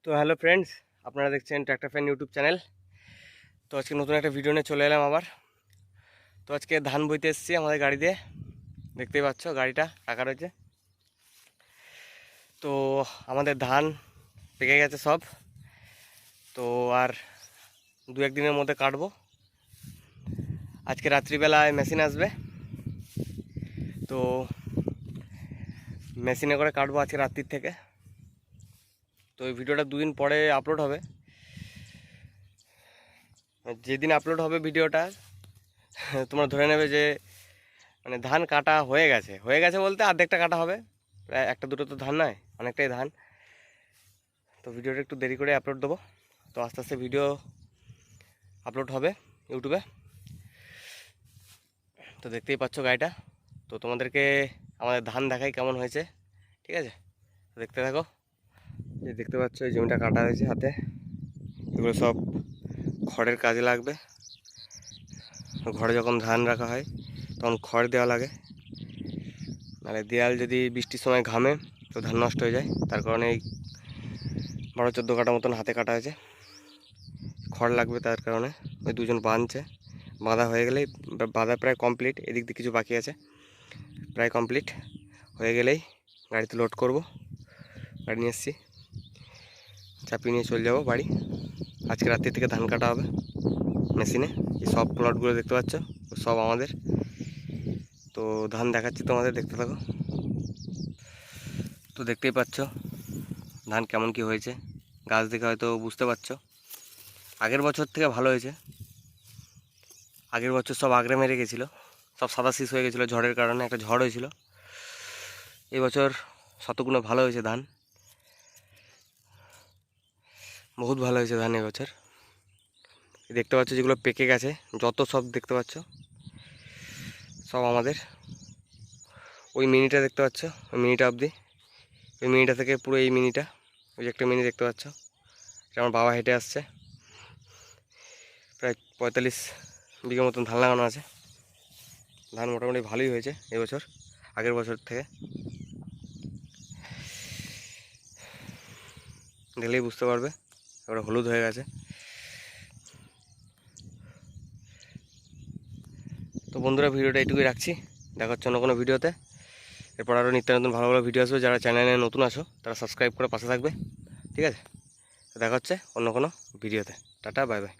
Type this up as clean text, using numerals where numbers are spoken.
তো hello friends, আপনারা দেখছেন ট্র্যাক্টর ফ্যান ইউটিউব চ্যানেল। তো আজকে নতুন একটা ভিডিও নিয়ে চলে এলাম আবার। তো আজকে ধান বইতে এসেছি আমাদের গাড়ি দিয়ে, দেখতেই পাচ্ছ গাড়িটা রাখা রয়েছে। তো আমাদের ধান পেকে গেছে সব, তো আর দু একদিনের মধ্যে কাটবো। আজকে রাত্রিবেলায় মেশিন আসবে, তো মেশিনে করে কাটবো আজকে রাত্রির থেকে। তো এই ভিডিওটা দুদিন পরে আপলোড হবে। যেদিন আপলোড হবে ভিডিওটা তোমরা ধরে নেবে যে মানে ধান কাটা হয়ে গেছে বলতে অর্ধেকটা কাটা হবে, প্রায় একটা দুটো তো ধান নয়, অনেকটাই ধান। তো ভিডিওটা একটু দেরি করে আপলোড দেবো, তো আস্তে আস্তে ভিডিও আপলোড হবে ইউটিউবে। তো দেখতেই পাচ্ছ গাড়িটা, তো তোমাদেরকে আমাদের ধান দেখাই কেমন হয়েছে, ঠিক আছে? তো দেখতে থাকো। এই দেখতে পাচ্ছ এই জমিটা কাটা হয়েছে হাতে, এগুলো সব খড়ের কাজে লাগবে। ঘরে যখন ধান রাখা হয় তখন খড় দেওয়া লাগে, নাহলে দেয়াল যদি বৃষ্টির সময় ঘামে তো ধান নষ্ট হয়ে যায়। তার কারণে এই 12-14 কাটা মতন হাতে কাটা হয়েছে, খড় লাগবে তার কারণে। ওই দুজন বাঁধছে, বাঁধা হয়ে গেলেই, বাঁধা প্রায় কমপ্লিট, এদিক দিয়ে কিছু বাকি আছে, প্রায় কমপ্লিট হয়ে গেলেই গাড়িতে লোড করব। গাড়ি নিয়ে এসেছি, চাপিয়ে নিয়ে চলে যাব বাড়ি। আজকে রাত্রি থেকে ধান কাটা হবে মেশিনে। এই সব প্লটগুলো দেখতে পাচ্ছ সব আমাদের। তো ধান দেখাচ্ছি তোমাদের, দেখতে থাকো। তো দেখতেই পাচ্ছ ধান কেমন কি হয়েছে, গাছ দেখে হয়তো বুঝতে পারছো। আগের বছর থেকে ভালো হয়েছে, আগের বছর সব আগড়ে মেরে গেছিলো, সব সাদা শীষ হয়ে গেছিলো ঝড়ের কারণে, একটা ঝড় হয়েছিল। এই বছর শতগুণ ভালো হয়েছে ধান, বহুত ভালো হয়েছে ধান এবছর। দেখতে পাচ্ছ যেগুলো পেকে গেছে যত সব দেখতে পাচ্ছ সব আমাদের। ওই মিনিটা দেখতে পাচ্ছ, ওই মিনিটা অবধি, ওই মিনিটা থেকে পুরো এই মিনিটা, ওই যে একটা মিনি দেখতে পাচ্ছ, এটা আমার বাবা হেঁটে আসছে। প্রায় 45 বিঘা মতন ধান লাগানো আছে। ধান মোটামুটি ভালোই হয়েছে এবছর আগের বছর থেকে, দেখলেই বুঝতে পারবে। এবার হলুদ হয়ে গেছে। তো বন্ধুরা, ভিডিওটা এইটুকুই রাখছি, দেখা হচ্ছে অন্য কোনো ভিডিওতে। এরপর আরও নিত্য নতুন ভালো ভালো ভিডিও আসবে। যারা চ্যানেলে নতুন আছো তারা সাবস্ক্রাইব করে পাশে থাকবে, ঠিক আছে? দেখা হচ্ছে অন্য কোনো ভিডিওতে। Tata, bye bye.